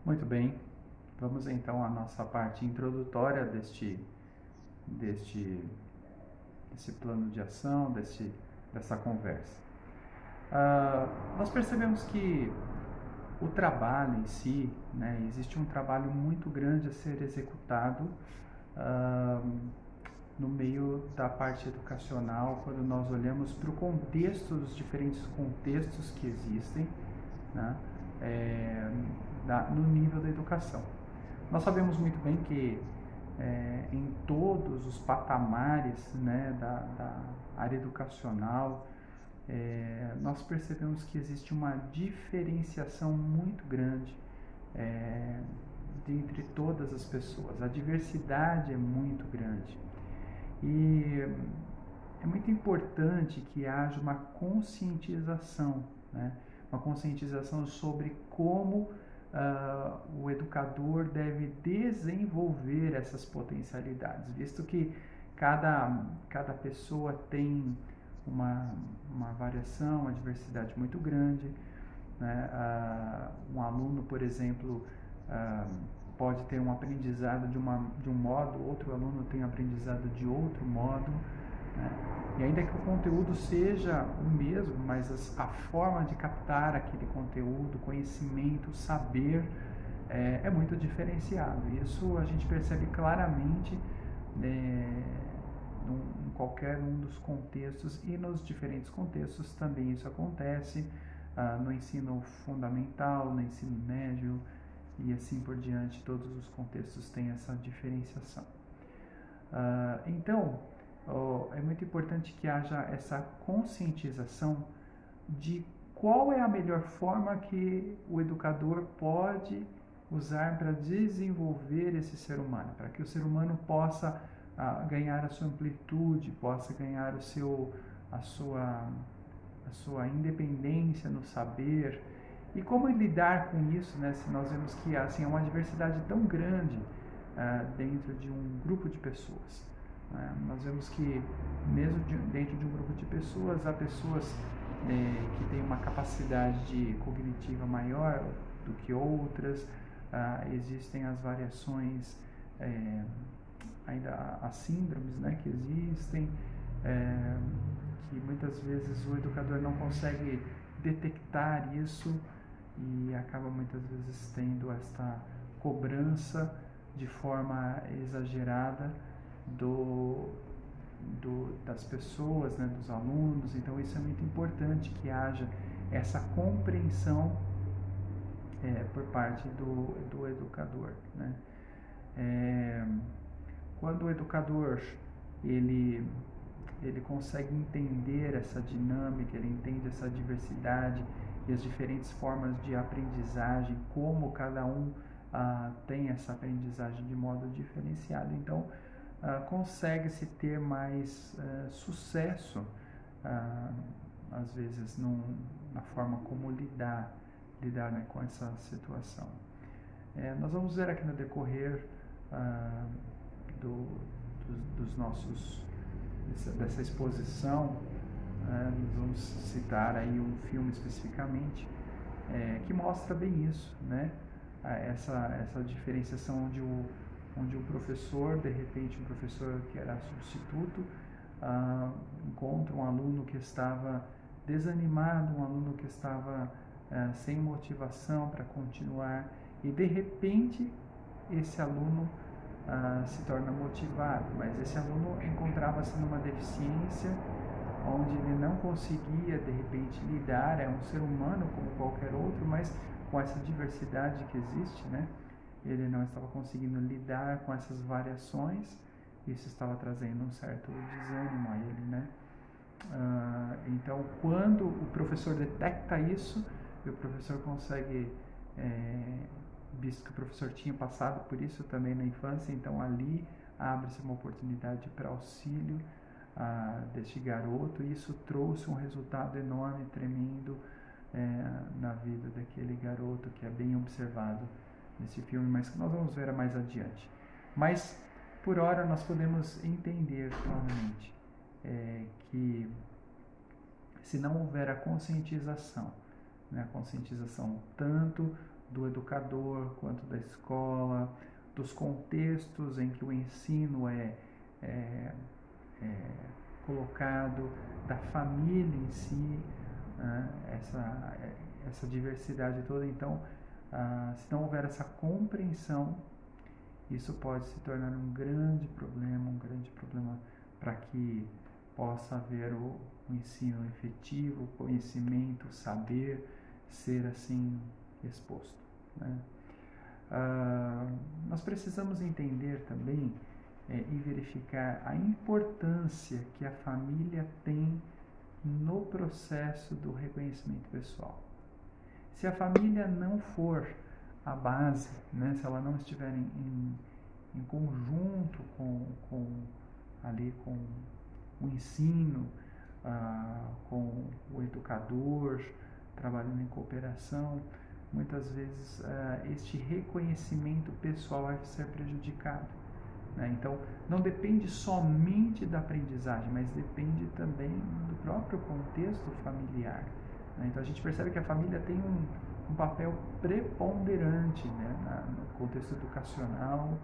Muito bem, vamos então à nossa parte introdutória deste, desse plano de ação, dessa conversa. Nós percebemos que o trabalho em si, né, existe um trabalho muito grande a ser executado ah, no meio da parte educacional, quando nós olhamos para o contexto, os diferentes contextos que existem, né, no nível da educação. Nós sabemos muito bem que em todos os patamares, né, da área educacional, nós percebemos que existe uma diferenciação muito grande é, entre todas as pessoas. A diversidade é muito grande. E é muito importante que haja uma conscientização, né? Uma conscientização sobre como o educador deve desenvolver essas potencialidades, visto que cada pessoa tem uma variação, uma diversidade muito grande, né? Um aluno, por exemplo, pode ter um aprendizado de um modo, outro aluno tem um aprendizado de outro modo, né? E ainda que o conteúdo seja o mesmo, mas a forma de captar aquele conteúdo, conhecimento, saber, é muito diferenciado. Isso a gente percebe claramente em qualquer um dos contextos, e nos diferentes contextos também isso acontece, no ensino fundamental, no ensino médio e assim por diante. Todos os contextos têm essa diferenciação. Então, é muito importante que haja essa conscientização de qual é a melhor forma que o educador pode usar para desenvolver esse ser humano, para que o ser humano possa ganhar a sua amplitude, possa ganhar a sua independência no saber. E como lidar com isso, né? Se nós vemos que assim, é uma diversidade tão grande dentro de um grupo de pessoas. Né? Nós vemos que mesmo dentro de um grupo de pessoas, há pessoas que têm uma capacidade cognitiva maior do que outras, existem as variações, ainda as síndromes, né, que existem, que muitas vezes o educador não consegue detectar isso e acaba muitas vezes tendo esta cobrança de forma exagerada das pessoas, né, dos alunos. Então isso é muito importante, que haja essa compreensão por parte do educador, né? Quando o educador ele ele consegue entender essa dinâmica, ele entende essa diversidade e as diferentes formas de aprendizagem, como cada um tem essa aprendizagem de modo diferenciado. Então, consegue-se ter mais sucesso, às vezes, na forma como lidar, né, com essa situação. Nós vamos ver aqui no decorrer do, dos nossos dessa exposição, nós vamos citar aí um filme especificamente que mostra bem isso, né? Essa diferenciação onde o professor, de repente um professor que era substituto, encontra um aluno que estava desanimado, um aluno que estava sem motivação para continuar, e de repente esse aluno se torna motivado, mas esse aluno encontrava-se numa deficiência onde ele não conseguia de repente lidar, é um ser humano como qualquer outro, mas com essa diversidade que existe, né? Ele não estava conseguindo lidar com essas variações, isso estava trazendo um certo desânimo a ele, né? Então, quando o professor detecta isso, e o professor consegue, visto que o professor tinha passado por isso também na infância, então ali abre-se uma oportunidade para auxílio deste garoto, e isso trouxe um resultado enorme, tremendo, na vida daquele garoto, que é bem observado nesse filme, mas que nós vamos ver mais adiante. Mas, por hora, nós podemos entender claramente que se não houver a conscientização, né, a conscientização tanto do educador quanto da escola, dos contextos em que o ensino é colocado, da família em si, essa diversidade toda. Então, se não houver essa compreensão, isso pode se tornar um grande problema para que possa haver o ensino efetivo, o conhecimento, o saber ser assim exposto, né? Nós precisamos entender também e verificar a importância que a família tem no processo do reconhecimento pessoal. Se a família não for a base, né, se ela não estiver em conjunto com o ensino, com o educador, trabalhando em cooperação, muitas vezes este reconhecimento pessoal vai ser prejudicado, né? Então, não depende somente da aprendizagem, mas depende também do próprio contexto familiar, né? Então, a gente percebe que a família tem um papel preponderante, né, no contexto educacional,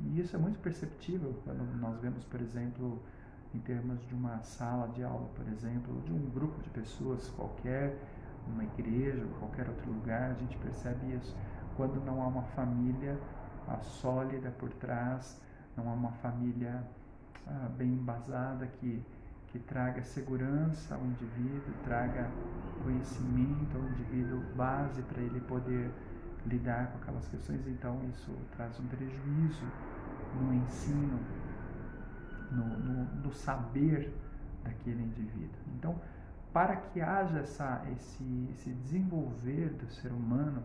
e isso é muito perceptível quando nós vemos, por exemplo, em termos de uma sala de aula, por exemplo, ou de um grupo de pessoas qualquer, uma igreja ou qualquer outro lugar, a gente percebe isso. Quando não há uma família sólida por trás, não há uma família bem embasada que traga segurança ao indivíduo, traga conhecimento ao indivíduo, base para ele poder lidar com aquelas questões, então isso traz um prejuízo no ensino, no saber daquele indivíduo. Então, para que haja esse desenvolver do ser humano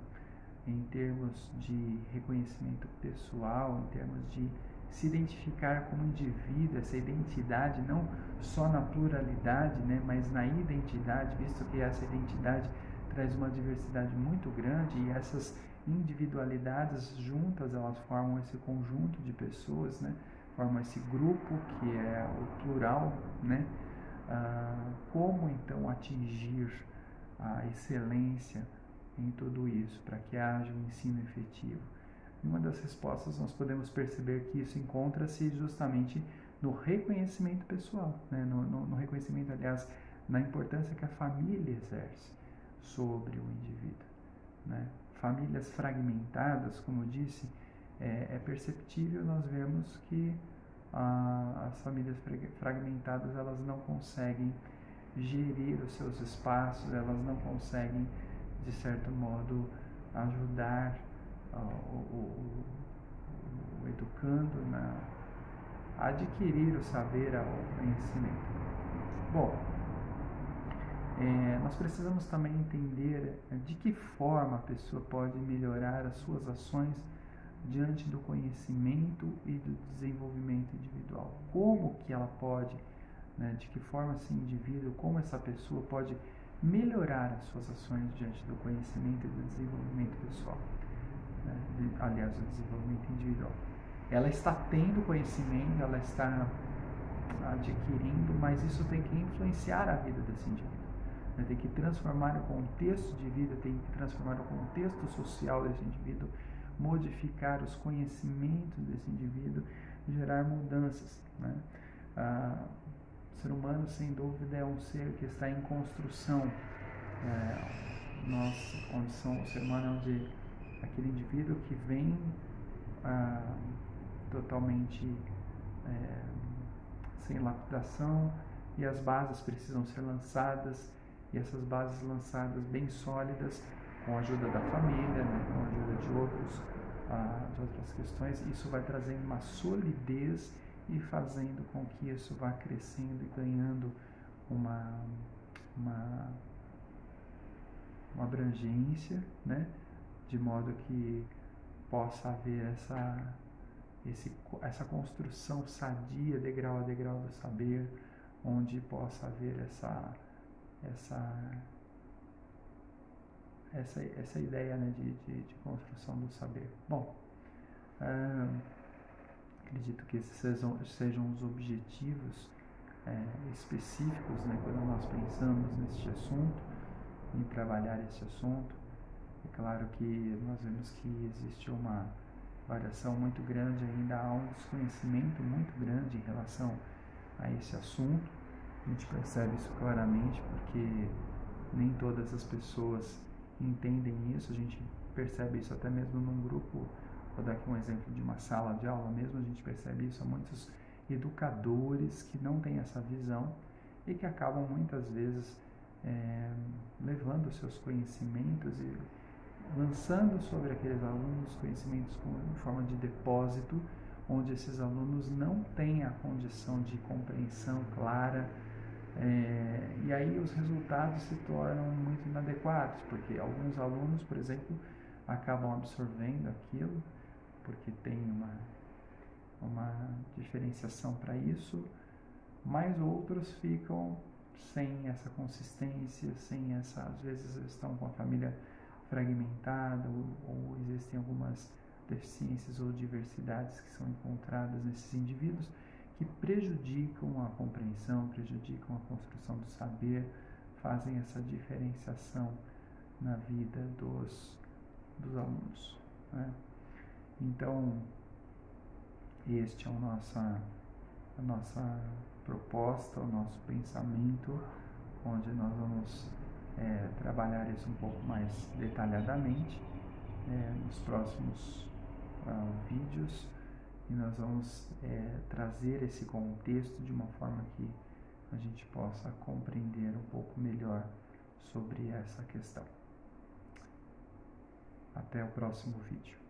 em termos de reconhecimento pessoal, em termos de se identificar como indivíduo, essa identidade, não só na pluralidade, né, mas na identidade, visto que essa identidade traz uma diversidade muito grande e essas individualidades juntas, elas formam esse conjunto de pessoas, né, formam esse grupo que é o plural, né? Como então atingir a excelência em tudo isso, para que haja um ensino efetivo? E uma das respostas nós podemos perceber que isso encontra-se justamente no reconhecimento pessoal, né? no reconhecimento, aliás, na importância que a família exerce sobre o indivíduo, né? Famílias fragmentadas, como eu disse, é perceptível, nós vemos que as famílias fragmentadas, elas não conseguem gerir os seus espaços, elas não conseguem, de certo modo, ajudar o educando a adquirir o saber, o conhecimento. Bom, nós precisamos também entender de que forma a pessoa pode melhorar as suas ações diante do conhecimento e do desenvolvimento individual. Como que ela pode, né, de que forma esse indivíduo, como essa pessoa pode melhorar as suas ações diante do conhecimento e do desenvolvimento pessoal, né, aliás, do desenvolvimento individual. Ela está tendo conhecimento, ela está adquirindo, mas isso tem que influenciar a vida desse indivíduo, né, tem que transformar o contexto de vida, tem que transformar o contexto social desse indivíduo, modificar os conhecimentos desse indivíduo, gerar mudanças, né? O ser humano, sem dúvida, é um ser que está em construção. Nossa condição, o ser humano é aquele indivíduo que vem totalmente sem lapidação, e as bases precisam ser lançadas, e essas bases lançadas bem sólidas, com a ajuda da família, né, com a ajuda de outras questões, isso vai trazendo uma solidez e fazendo com que isso vá crescendo e ganhando uma abrangência, né, de modo que possa haver essa construção sadia, degrau a degrau do saber, onde possa haver essa ideia, né, de construção do saber. Bom, acredito que esses sejam os objetivos específicos, né, quando nós pensamos neste assunto, em trabalhar esse assunto. É claro que nós vemos que existe uma variação muito grande ainda, há um desconhecimento muito grande em relação a esse assunto. A gente percebe isso claramente porque nem todas as pessoas entendem isso. A gente percebe isso até mesmo num grupo. Vou dar aqui um exemplo de uma sala de aula mesmo, a gente percebe isso há muitos educadores que não têm essa visão e que acabam muitas vezes levando seus conhecimentos e lançando sobre aqueles alunos conhecimentos em forma de depósito, onde esses alunos não têm a condição de compreensão clara, e aí os resultados se tornam muito inadequados, porque alguns alunos, por exemplo, acabam absorvendo aquilo, porque tem uma diferenciação para isso, mas outros ficam sem essa consistência, sem essa, às vezes estão com a família fragmentada, ou existem algumas deficiências ou diversidades que são encontradas nesses indivíduos que prejudicam a compreensão, prejudicam a construção do saber, fazem essa diferenciação na vida dos alunos, né? Então, este é a nossa proposta, o nosso pensamento, onde nós vamos trabalhar isso um pouco mais detalhadamente nos próximos vídeos, e nós vamos trazer esse contexto de uma forma que a gente possa compreender um pouco melhor sobre essa questão. Até o próximo vídeo.